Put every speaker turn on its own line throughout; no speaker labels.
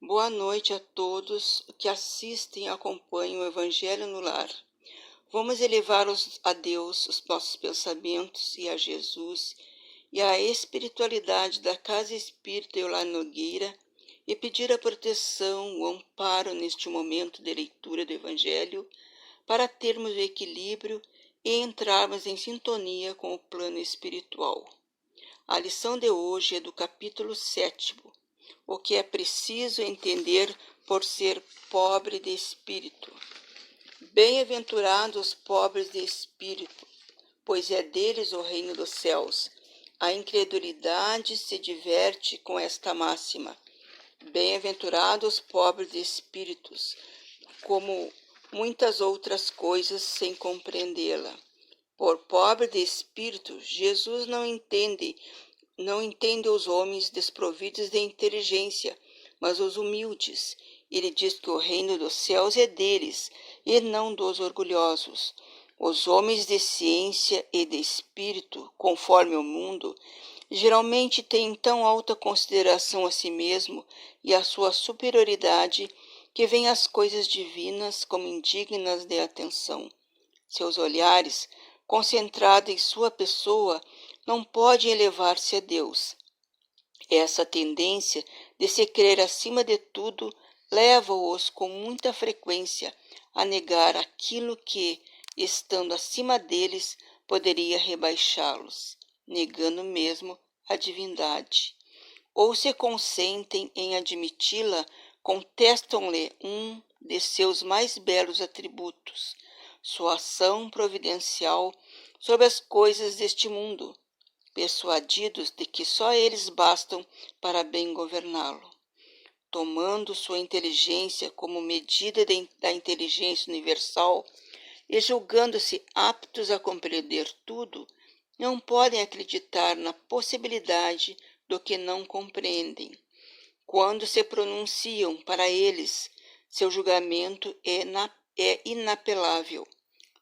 Boa noite a todos que assistem e acompanham o Evangelho no Lar. Vamos elevar a Deus os nossos pensamentos e a Jesus e à espiritualidade da Casa Espírita Eular Nogueira e pedir a proteção, o amparo neste momento de leitura do Evangelho para termos o equilíbrio e entrarmos em sintonia com o plano espiritual. A lição de hoje é do capítulo 7º, o que é preciso entender por ser pobre de espírito. Bem-aventurados os pobres de espírito, pois é deles o reino dos céus. A incredulidade se diverte com esta máxima. Bem-aventurados os pobres de espíritos, como muitas outras coisas sem compreendê-la. Por pobre de espírito, Jesus não entende os homens desprovidos de inteligência, mas os humildes. Ele diz que o reino dos céus é deles, e não dos orgulhosos. Os homens de ciência e de espírito, conforme o mundo, geralmente têm tão alta consideração a si mesmo e a sua superioridade que veem as coisas divinas como indignas de atenção. Seus olhares, concentrados em sua pessoa, não podem elevar-se a Deus. Essa tendência de se crer acima de tudo leva-os com muita frequência a negar aquilo que, estando acima deles, poderia rebaixá-los, negando mesmo a divindade. Ou se consentem em admiti-la, contestam-lhe um de seus mais belos atributos, sua ação providencial sobre as coisas deste mundo, persuadidos de que só eles bastam para bem governá-lo. Tomando sua inteligência como medida da inteligência universal e julgando-se aptos a compreender tudo, não podem acreditar na possibilidade do que não compreendem. Quando se pronunciam para eles, seu julgamento é inapelável.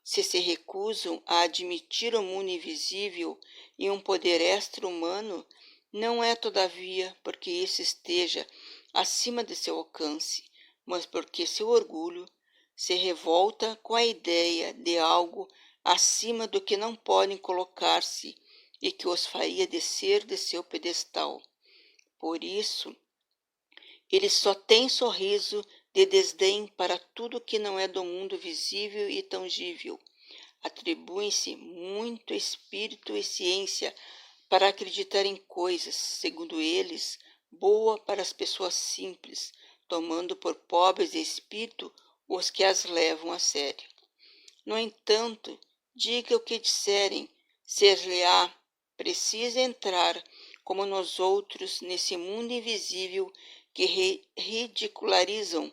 Se recusam a admitir o mundo invisível e um poder extra-humano, não é, todavia, porque esse esteja acima de seu alcance, mas porque seu orgulho se revolta com a ideia de algo acima do que não podem colocar-se e que os faria descer de seu pedestal. Por isso, eles só têm sorriso de desdém para tudo que não é do mundo visível e tangível. Atribuem-se muito espírito e ciência para acreditar em coisas, segundo eles, boa para as pessoas simples, tomando por pobres de espírito os que as levam a sério. No entanto, diga o que disserem, ser-lhe-á preciso entrar, como nós outros, nesse mundo invisível que ridicularizam.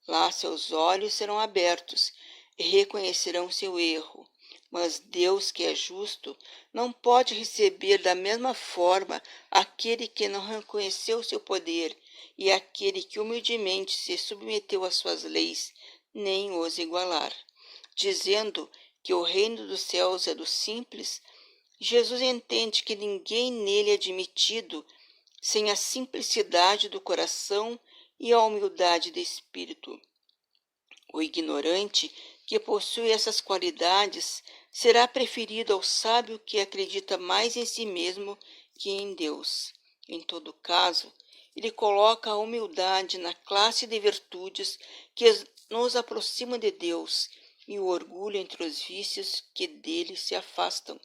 Lá seus olhos serão abertos e reconhecerão seu erro. Mas Deus, que é justo, não pode receber da mesma forma aquele que não reconheceu seu poder e aquele que humildemente se submeteu às suas leis, nem os igualar. Dizendo que o reino dos céus é dos simples, Jesus entende que ninguém nele é admitido sem a simplicidade do coração e a humildade de espírito. O ignorante que possui essas qualidades será preferido ao sábio que acredita mais em si mesmo que em Deus. Em todo caso, ele coloca a humildade na classe de virtudes que nos aproximam de Deus e o orgulho entre os vícios que dele se afastam,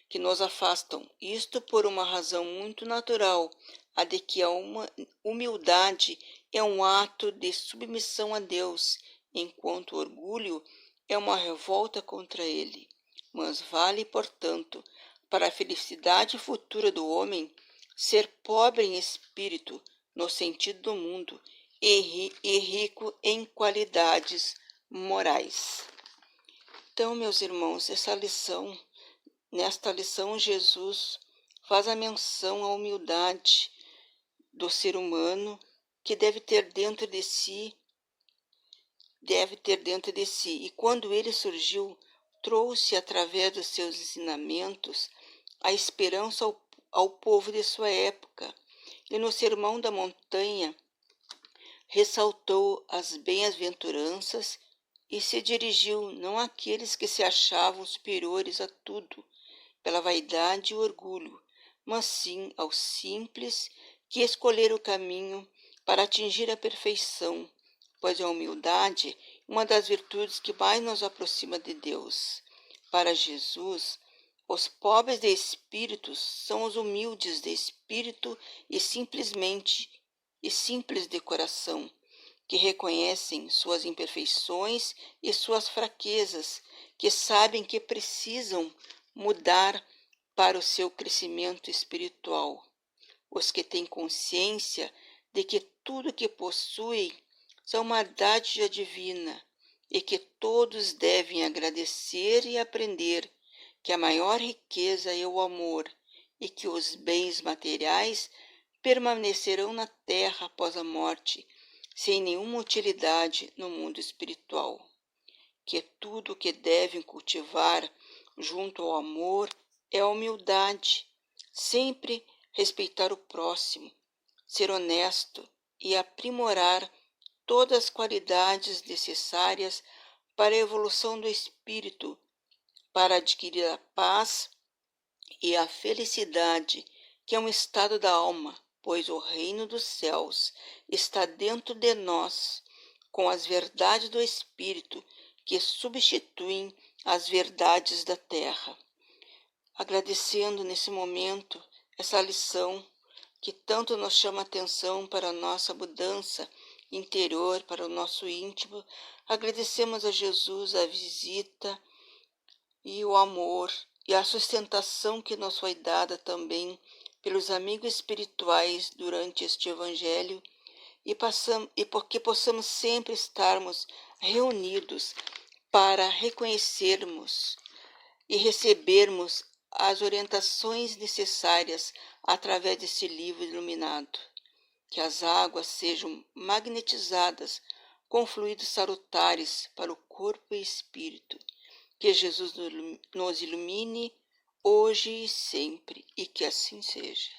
que nos afastam. Isto por uma razão muito natural, a de que a humildade é um ato de submissão a Deus, enquanto o orgulho é uma revolta contra ele. Mas vale, portanto, para a felicidade futura do homem, ser pobre em espírito, no sentido do mundo, e rico em qualidades morais. Então, meus irmãos, nesta lição, Jesus faz a menção à humildade do ser humano que deve ter dentro de si, e quando ele surgiu, trouxe através dos seus ensinamentos a esperança ao povo de sua época. E no Sermão da Montanha, ressaltou as bem-aventuranças e se dirigiu não àqueles que se achavam superiores a tudo, pela vaidade e orgulho, mas sim aos simples que escolheram o caminho para atingir a perfeição, pois a humildade é uma das virtudes que mais nos aproxima de Deus. Para Jesus, os pobres de espírito são os humildes de espírito e simples de coração, que reconhecem suas imperfeições e suas fraquezas, que sabem que precisam mudar para o seu crescimento espiritual. Os que têm consciência de que tudo que possuem são uma dádiva divina e que todos devem agradecer e aprender que a maior riqueza é o amor e que os bens materiais permanecerão na terra após a morte, sem nenhuma utilidade no mundo espiritual. Que tudo o que devem cultivar junto ao amor é a humildade, sempre respeitar o próximo, ser honesto e aprimorar todas as qualidades necessárias para a evolução do espírito, para adquirir a paz e a felicidade, que é um estado da alma, pois o reino dos céus está dentro de nós, com as verdades do Espírito que substituem as verdades da terra. Agradecendo nesse momento essa lição que tanto nos chama a atenção para a nossa mudança interior, para o nosso íntimo, agradecemos a Jesus a visita e o amor e a sustentação que nos foi dada também pelos amigos espirituais durante este Evangelho e porque possamos sempre estarmos reunidos para reconhecermos e recebermos as orientações necessárias através desse livro iluminado. Que as águas sejam magnetizadas com fluidos salutares para o corpo e espírito. Que Jesus nos ilumine hoje e sempre, e que assim seja.